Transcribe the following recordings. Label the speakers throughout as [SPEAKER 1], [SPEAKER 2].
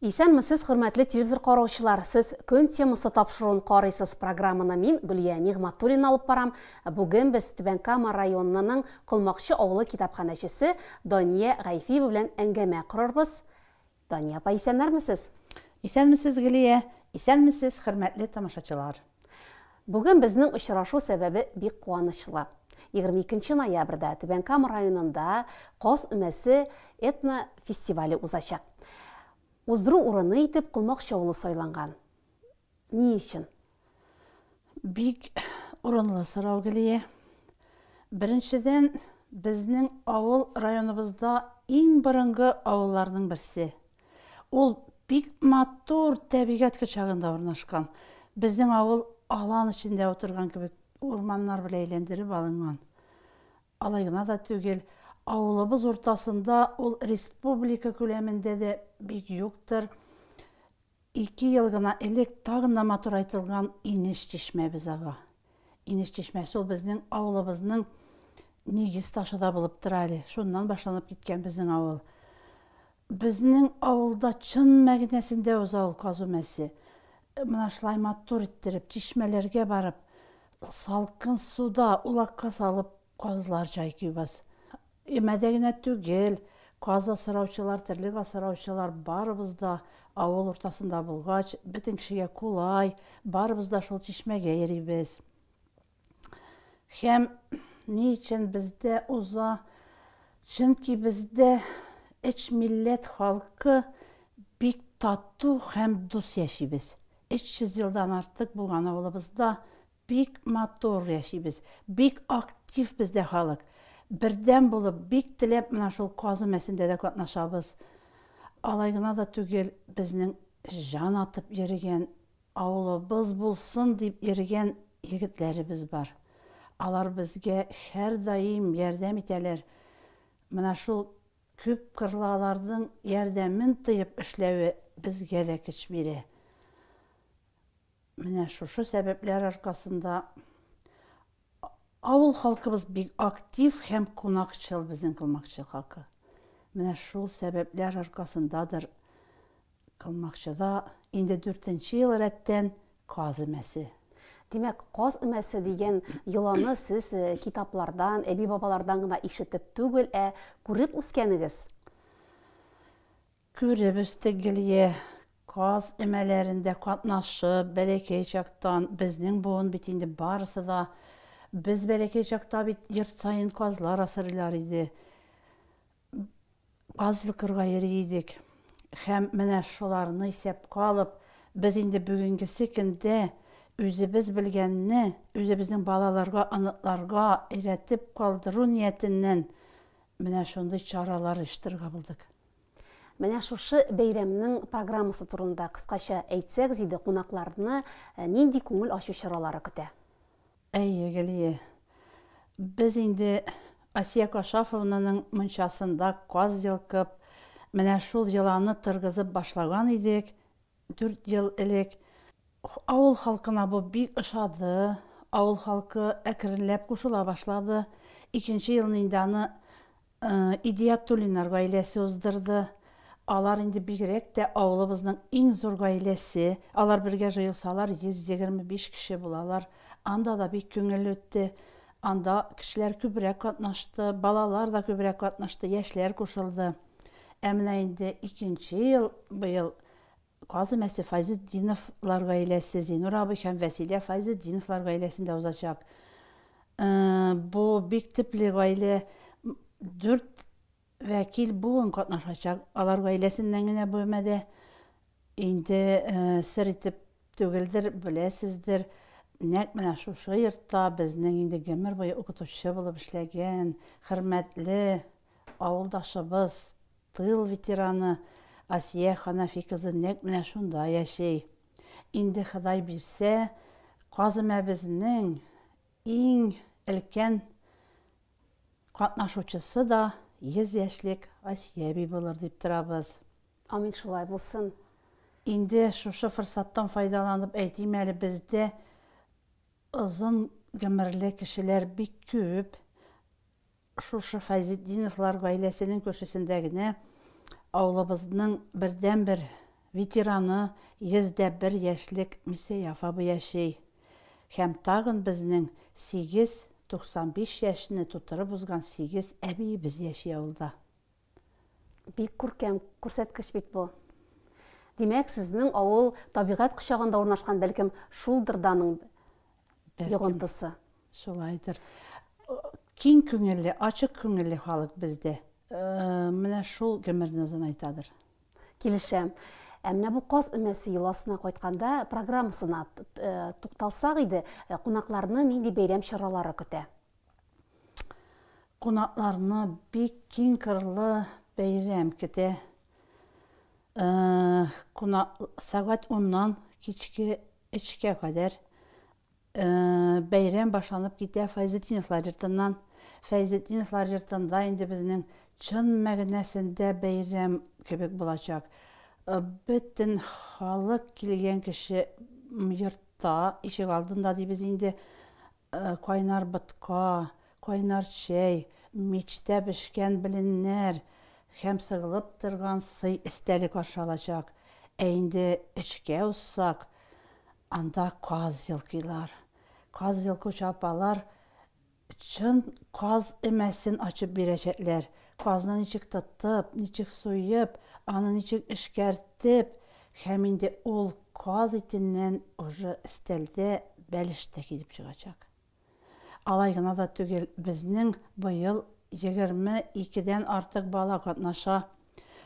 [SPEAKER 1] Исәнмесез, хөрмәтле телевизор караучылар, сез көн темасы тапшыруын карыйсыз. Программаны мин Гөлия Нигъмәтуллина алып барам. Бүген без Түбән Кама районының Кылмакчы авылы китапханәчесе Дания Гайфиева белән әңгәмә корырбыз. Дания апа, исәннәрмесез?
[SPEAKER 2] Исәнмесез, Гөлия? Исәнмесез, хөрмәтле тамашачылар?
[SPEAKER 1] Бүген безнең очрашу сәбәбе бик куанычлы. 22 ноябрьдә Түбән Кама районында Каз өмәсе этно фестивале узачак. Уздыру урыны итеп Кылмакчы авылы сайланган. Ни өчен?
[SPEAKER 2] Бик урынлы сорау, Гөлия. Беренчедән, безнең авыл районыбызда иң борынгы авылларның берсе. Ул бик матур табигать кочагында урнашкан. Безнең авыл алан эчендә утырган кебек урманнар белән әйләндереп алынган. Алай гына да түгел, авылыбыз уртасында ул республика күләмендә дә бик юктыр. 2 ел гына элек тагын да матур айтылган Инеш чишмәбез ага. Инеш чишмәсе ул безнең авылыбызның нигез ташы да булып тора әле. Шуннан башланып киткән безнең авыл. Безнең авылда чын мәгънәсендә үз авыл Каз өмәсе. Менә шулай матур иттереп, чишмәләргә барып, салкын суда улакка салып казлар җайкыйбыз. Өмәдә генә түгел, каз асраучылар, терлек асраучылар барыбыз да авыл уртасында булгач, бөтен кешегә кулай, барыбыз да шул чишмәгә йөрибез. Һәм ни өчен бездә уза? Чөнки бездә эч милләт халкы бик тату һәм дус яшибез. 300 елдан артык булган авылыбызда бик матур яшибез. Бик актив бездә халык. Бердәм булып, бик теләп менә шул Каз өмәсендә дә катнашабыз. Алай гына да түгел, безнең жан атып йөргән, авылыбыз булсын дип йөргән егетләребез бар. Алар безгә һәр даим ярдәм итәләр. Менә шул күп кырлаларның ярдәмен тыеп эшләве безгә дә көч бирә. Менә шушы сәбәпләр аркасында авыл халкыбыз бик актив һәм кунакчыл безнең Кылмакчы халкы. Менә шул сәбәпләр аркасындадыр Кылмакчыда инде 4нче ел рәттән Каз өмәсе.
[SPEAKER 1] Димәк, Каз өмәсе дигән йоланы сез китаплардан, әби-бабалардан гына ишетеп түгел, күреп үскәнегез.
[SPEAKER 2] Күреп үстек, Гөлия. Каз өмәләрендә катнашып, бәләкәй чактан безнең буын бит инде барысы да без бәләкәй чакта бит йорт сайын казлар асырлар иде. Каз йылкырга йөри идек. Һәм менә шуларны исәпкә алып, без инде бүгенгесе көндә үзебез белгәнне, үзебезнең балаларга, аныкларга өйрәтеп калдыру ниятеннән менә шундый чаралар оештырырга булдык.
[SPEAKER 1] Менә шушы бәйрәмнең программасы турында кыскача әйтсәгез иде, кунакларны нинди күңел ачу чаралары көтә?
[SPEAKER 2] Әйе, Гөлия. Без инде Асия Кашафовнаның мунчасында каз йылкып, менә шул йыланы тыргызып башлаган идек 4 ел элек. Авыл халкына бу бик ошады. Авыл халкы әкренләп кушыла башлады. 2нче елны инде аны Идиятуллиннар гаиләсе уздырды. Алар инде бигрәк тә авылыбызның иң зур гаиләсе. Алар бергә җыелсалар 125 кеше булалар. Анда да бик күңелле үтте. Анда кешеләр күбрәк катнашты, балалар да күбрәк катнашты, яшьләр кушылды. Менә инде 2нче ел быел Каз өмәсе Файзетдиновлар гаиләсе, Зинур абый һәм Вәсилә Файзетдиновлар гаиләсендә узачак. Бу бик төпле гаилә, 4 вәкил буын катнашачак. Алар гаиләсеннән генә бу өмәдә инде сер итеп түгелдер, беләсездер. Нәкъ менә шушы йортта безнең инде гомер буе укытучы булып эшләгән, хөрмәтле авылдашыбыз, тыл ветераны Асия Ханафи кызы нәкъ менә шунда яшәй. Инде Ходай бирсә, Каз өмәбезнең иң өлкән катнашучысы да 100 яшьлек Асия әби булыр дип торабыз.
[SPEAKER 1] Амин, шулай булсын.
[SPEAKER 2] Инде шушы форсаттан файдаланып әйтим әле, бездә озын гомерле кешеләр бик күп. Шушы Файзетдиновлар гаиләсенең күршесендә генә авылыбызның бердән-бер ветераны 101 яшьлек Мусеяф абый яшей. Һәм тагын безнең 8-95 яшьне тутырып узган 8 әбиебез яши авылда.
[SPEAKER 1] Бик күркәм күрсәткеч бит бу. Димәк, сезнең авыл табигать кочагында урнашкан, бәлкем, шулдыр даның йогынтысы.
[SPEAKER 2] Шулайдыр. Киң күңелле, ачык күңелле халык бездә. Менә шул гомернезен айтадыр.
[SPEAKER 1] Килешәм. Менә бу Каз өмәсе йоласына кайтканда программасына тукталсак иде, кунакларны нинди бәйрәм чаралары көтә?
[SPEAKER 2] Кунакларны бик киң кырлы бәйрәм көтә. Сәгать 10-нан кичке 3-кә кадәр бәйрәм башланып китә Фәйзетдиновлар йортыннан. Фәйзетдиновлар йортында инде безнең чын мәгънәсендә бәйрәм кебек булачак. Бөтен халык килгән кеше йортта, ишек алдында дибез инде, кайнар ботка, кайнар чәй, мичтә бешкән беленнәр һәм сыгылып торган сый истәле каршы алачак. Инде эчкә уссак, анда каз йылкыйлар. Каз йылкучы апалар чын каз өмәсен ачып бирәчәкләр. Казны ничек тотып, ничек суеп, аны ничек эшкәртеп, һәм инде ул каз итеннән уже истәлдә бәлештә килеп чыгачак. Алай гына да түгел, безнең быел 22-дән артык бала катнаша.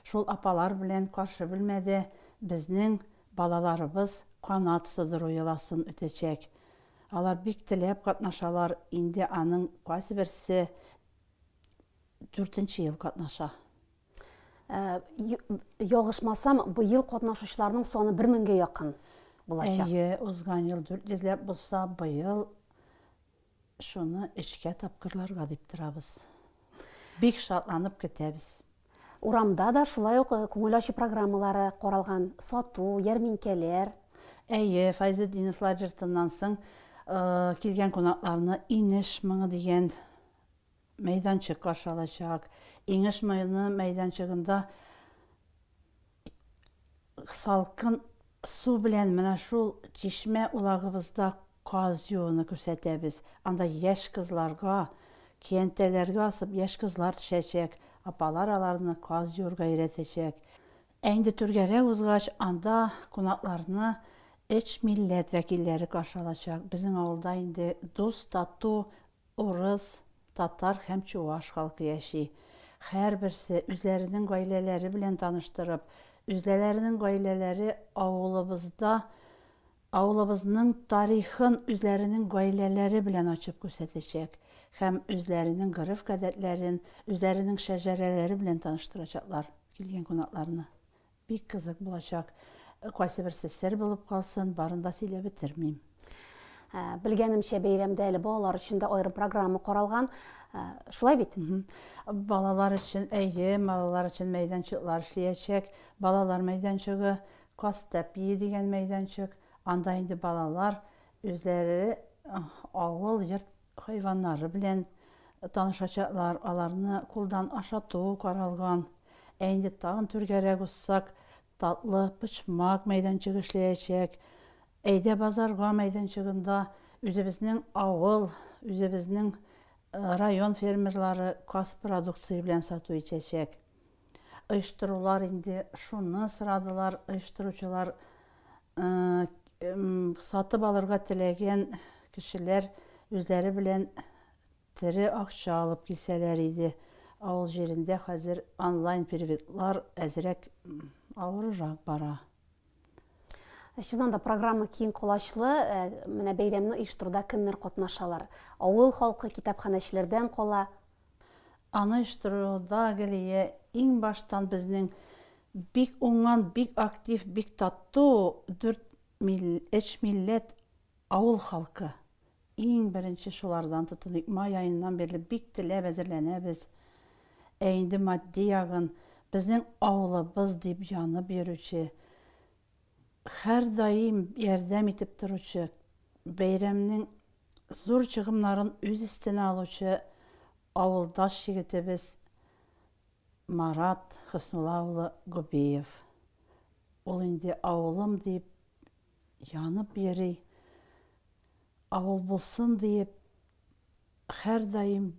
[SPEAKER 2] Шул апалар белән каршы белмәде, безнең балаларыбыз канат сыдыру йоласын үтәчәк. Алар бик теләп катнашалар, инде аның кайсы берсе 4-нче ел катнаша.
[SPEAKER 1] Ялгышмасам, быел катнашучыларның саны 1000-гә якын булачак.
[SPEAKER 2] Узган ел 400-ләп булса, быел шуны 3-кә тапкырларга дип торабыз. Бик шатланып көтәбез.
[SPEAKER 1] Урамда да шулай ук күңел ачу программалары каралган, сату, ярминкәләр.
[SPEAKER 2] Фәйзетдиновлар йортыннан соң килгән кунакларны Инеш моңы дигән мәйданчык каршы алачак. Инеш моңы мәйданчыгында салкын су белән менә шул чишмә улагыбызда каз юуны күрсәтәбез. Анда яшь кызларга, киянтәләргә асып яшь кызлар төшәчәк. Апалар аларны каз юрга өйрәтәчәк. Инде түргәрәк узгач, анда кунакларны 3 милләт вәкилләре каршы алачак. Безнең авылда инде дус, тату, урыс, татар һәм чуаш халкы яши. Һәрберсе үзләренең гаиләләре белән таныштырып, үзләренең гаиләләре авылыбызның тарихын үзләренең гаиләләре белән ачып күрсәтәчәк. Һәм үзләренең гореф-гадәтләрен, үзләренең шәҗәрәләре белән таныштырачаклар килгән кунакларны. Бик кызык булачак. Кайсы берсе сер булып калсын, барын да сөйләп бетермим.
[SPEAKER 1] Белгәнемчә, бәйрәмдә әле балалар өчен дә аерым программа каралган. Шулай бит?
[SPEAKER 2] Балалар өчен, балалар өчен мәйданчыклар эшләячәк. Балалар мәйданчыгы, Кастәпи дигән мәйданчык. Анда инде балалар үзләре авыл йорт хайваннары белән танышачаклар, аларны кулдан ашату каралган. Инде тагын түргәрәк уссак, татлы пычмак мәйданчыгы эшләячәк. Әйдә базарга мәйданчыгында үзебезнең авыл, үзебезнең район фермерлары каз продукция белән сату итәчәк. Оештырулар инде шуны сорадылар, оештыручылар сатып алырга теләгән кешеләр үзләре белән тере акча алып килсәләр иде. Авыл җирендә хәзер онлайн переводлар әзрәк авыррак бара.
[SPEAKER 1] Чыннан да программа киң колачлы, менә бәйрәмне оештыруда кемнәр катнашалар? Авыл халкы, китапханәчеләрдән кала.
[SPEAKER 2] Аны оештыруда Гөлия иң баштан безнең бик уңган, бик актив, бик тату 3 милләт авыл халкы. Иң беренче шулардан тотынып, май айыннан бирле бик теләп әзерләнәбез. Инде матди ягын безнең авылыбыз дип янып йөрүче, һәр даим ярдәм итеп торучы, бәйрәмнең зур чыгымнарын үз өстенә алучы авылдаш егетебез Марат Хыснулла улы Губеев. ол инде ауылым deyip янып бері, ауыл болсын deyip, her daim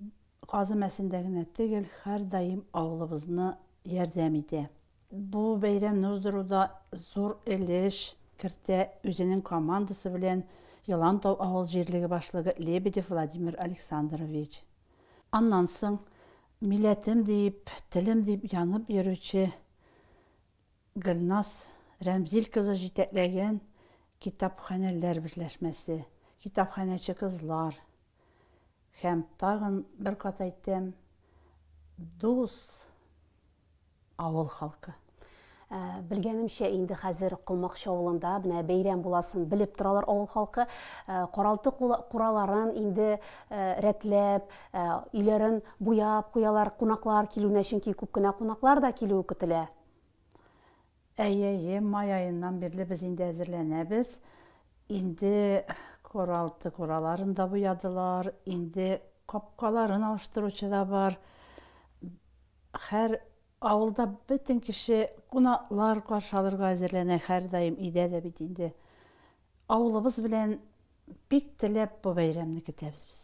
[SPEAKER 2] Qazı Məsindəginə tegel, her daim ауылыбызны ярдәм итә. Бу бәйрәмне уздыруда зур өлеш кертә үзенең командасы белән Ялантау авыл җирлеге башлыгы Лебедев Владимир Александрович. Аннан соң милләтем дип, телем дип янып йөрүче Гөлназ Рәмзил кызы җитәкләгән китапханәләр берләшмәсе, китапханәче кызлар һәм тагын бер кат әйтәм, дус авыл халкы.
[SPEAKER 1] Білгенімше инде хәзер Кылмакчы авылында менә бәйрәм буласын белеп торалар авыл халкы. Каралты кураларын инде рәтләп, өйләрен буяп куялар кунаклар килүенә, чөнки күп кенә кунаклар да килүе көтелә.
[SPEAKER 2] Әйе, май айыннан бирле без инде әзерләнәбез. Инде коралты кураларын да буядылар, инде капкаларын алыштыручы да бар. Һәр авылда бөтен кеше кунаклар каршы алырга әзерләнә, һәр даим өйдә дә бит инде. Авылыбыз белән бик теләп бу бәйрәмне көтәбез без.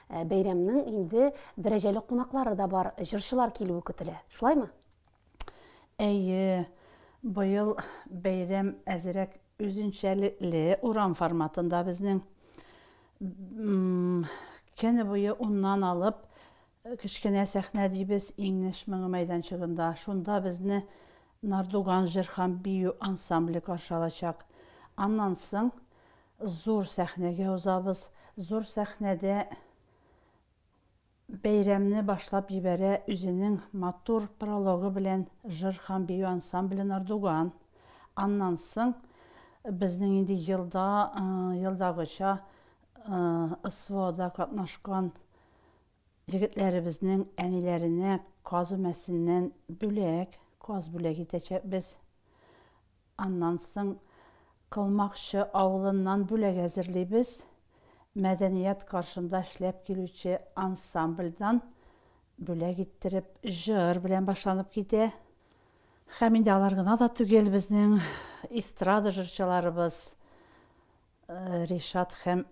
[SPEAKER 1] Бәйрәмнең инде дәрәҗәле кунаклары да бар, җырчылар килүе көтелә. Шулаймы?
[SPEAKER 2] Әйе, быел бәйрәм әзрәк үзенчәлекле урам форматында безнең. Кәне буе уннан алып, кечкенә сәхнә дибез Иңнеш моңы мәйданчыгында. Шунда безне Нардуган җыр һәм бию ансамбле каршы алачак. Аннан соң зур сәхнәгә узабыз. Зур сәхнәдә бәйрәмне башлап җибәрә үзенең матур прологы белән җыр һәм бию ансамбле Нардуган. Аннан соң безнең инде елдагыча СВОда катнашкан егетләребезнең әниләренә Казы Мәсеннән бүләк, каз бүләк итәчәкбез. Аннан соң Кылмакчы авылыннан бүләк әзерлибез. Мәдәният каршында эшләп килүче ансамбльдан бүләк иттереп җыр белән башланып китә. Һәм инде алар гына да түгел, безнең эстрада җырчыларыбыз Ришат һәм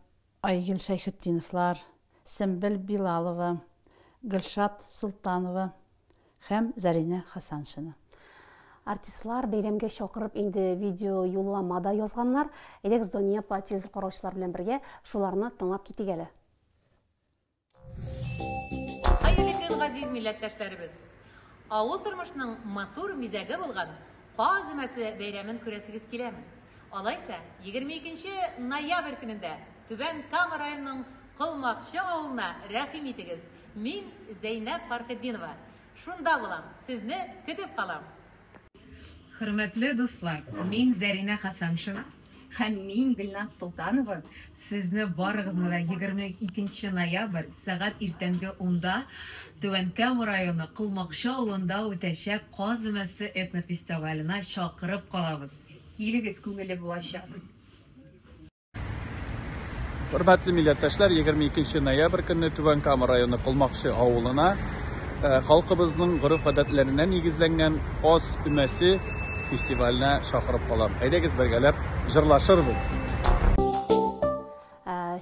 [SPEAKER 2] Айгөл Шәйхетдиновлар, Сөмбел Билалова, Гөлшат Султанова һәм Зарина Хасаншина.
[SPEAKER 1] Артистлар бәйрәмгә чакырып инде видео юлламада язганнар. Әйдәгез Дания апа телевизор караучылар белән бергә шуларны тыңлап китик әле.
[SPEAKER 3] Хәерле көн, газиз милләттәшләребез. Авыл тормышының матур мизәге булган Казы Мәсе бәйрәмен күрәсегез киләме? Алайса, 22 ноябрь көнендә Түбән Кама районының Кылмакчы авылына рәхим итегез. Мин Зәйнәп Фархетдинова. Шунда булам, сезне көтеп калам.
[SPEAKER 4] Хөрмәтле дуслар, мин Зарина Хасаншина һәм мин Гөлназ Султанова. Сезне барыгызны да 22 ноябрь сәгать иртәнге 10-да Түбән Кама районы Кылмакчы авылында үтәчәк Казы Мәсе этнофестиваленә чакырып калабыз. Килегез, күңелле булачак.
[SPEAKER 5] Hürmetli milletvekiller, 22 noyabr günü Түбән Кама районы Кылмакчы авылына халкыбызның гореф гадәтләренә нигезләнгән Каз өмәсе фестиваленә чакырып калам. Әйдәгез бергәләп җырлашырбыз.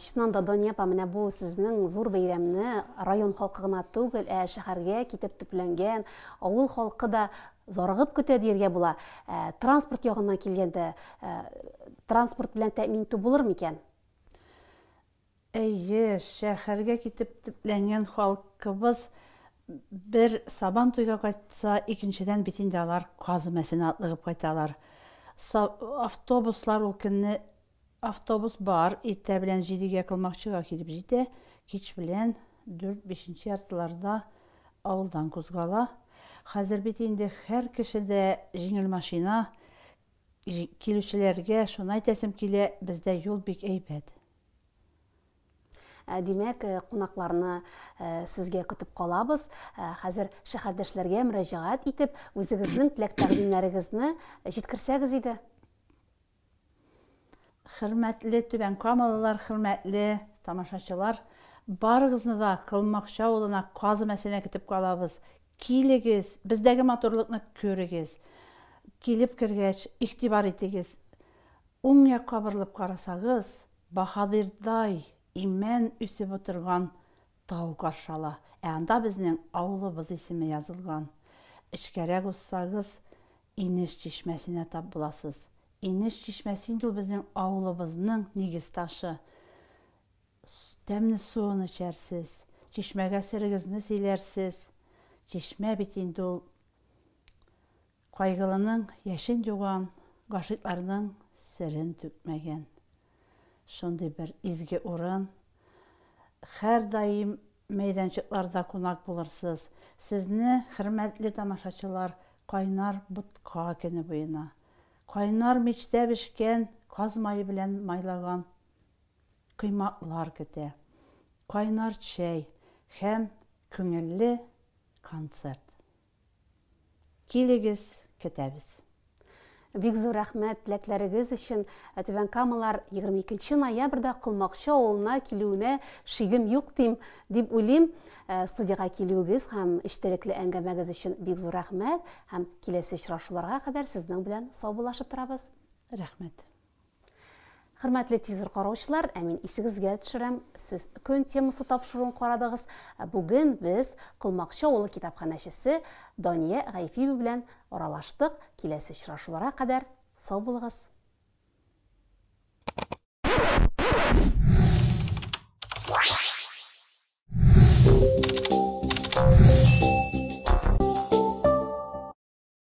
[SPEAKER 1] Шуннан да Дания апа, менә бу сезнең зур бәйрәмне район халкы гына түгел, шәһәргә китеп төпләнгән авыл халкы да зарыгып көтә дияргә була. Транспорт ягыннан килгәндә, транспорт белән тәэмин итү булыр микән?
[SPEAKER 2] Әйе, шәһәргә китеп төпләнгән халкыбыз бер сабан туйга кайтса, икенчедән бит инде алар Казы Мәсенә атлыгып кайталар. Автобуслар ул көнне автобус бар, иртә белән 7-гә Кылмакчыга килеп җитә, кич белән 4-5 яртыларда авылдан кузгала. Хәзер бит инде һәр кешедә җиңел машина, килүчеләргә шуны әйтәсем килә, бездә юл бик әйбәт.
[SPEAKER 1] Димәк, кунакларны сезгә көтеп калабыз. Хәзер шәһәрдәшләргә мөрәҗәгать итеп, үзегезнең теләк-тәкъдимнәрегезне җиткерсәгез иде.
[SPEAKER 2] Хөрмәтле Түбән Камалылар, хөрмәтле тамашачылар, барыгызны да Кылмакчы авылына Казы Мәсенә көтеп калабыз. Килегез, бездәге матурлыкны күрегез. килеп кергәч, игътибар итегез. Уң якка борылып карасагыз, Баһадирдай имән үсеп утырган тау каршы ала. Анда безнең авылыбыз исеме язылган. Эчкәрәк уссагыз, Инеш чишмәсенә тап буласыз. Инеш чишмәсе инде ул безнең авылыбызның нигез ташы. Тәмле суын эчәрсез, чишмәгә серегезне сөйләрсез. Чишмә бит инде ул кайгылының яшен юган, гашыйкларның серен түкмәгән. Шундый бер изге урын. Һәр даим мәйданчыкларда кунак булырсыз. Сезне, хөрмәтле тамашачылар, Кайнар бутка көне буена. Кайнар мичтә бешкән, каз майы белән майлаган кыймаклар көтә. Кайнар чәй һәм күңелле концерт. Килегез, көтәбез.
[SPEAKER 1] Бик зур рәхмәт теләкләрегез өчен. Түбән Камалар 22 ноябрьдә Кылмакчы авылына килүенә шигем юк дип уйлыйм. Студияга килүегез һәм эчтәлекле әңгәмәгез өчен бик зур рәхмәт. Һәм киләсе очрашуларга кадәр сезнең белән саубуллашып торабыз.
[SPEAKER 2] Рәхмәт.
[SPEAKER 1] Хөрмәтле телевизор караучылар, мин исегезгә төшерәм. Сез көн темасы тапшыруын карадыгыз. Бүген без Кылмакчы авылы китапханәчесе Дания Гайфиева белән аралаштык. Киләсе очрашуларга кадәр сау булыгыз.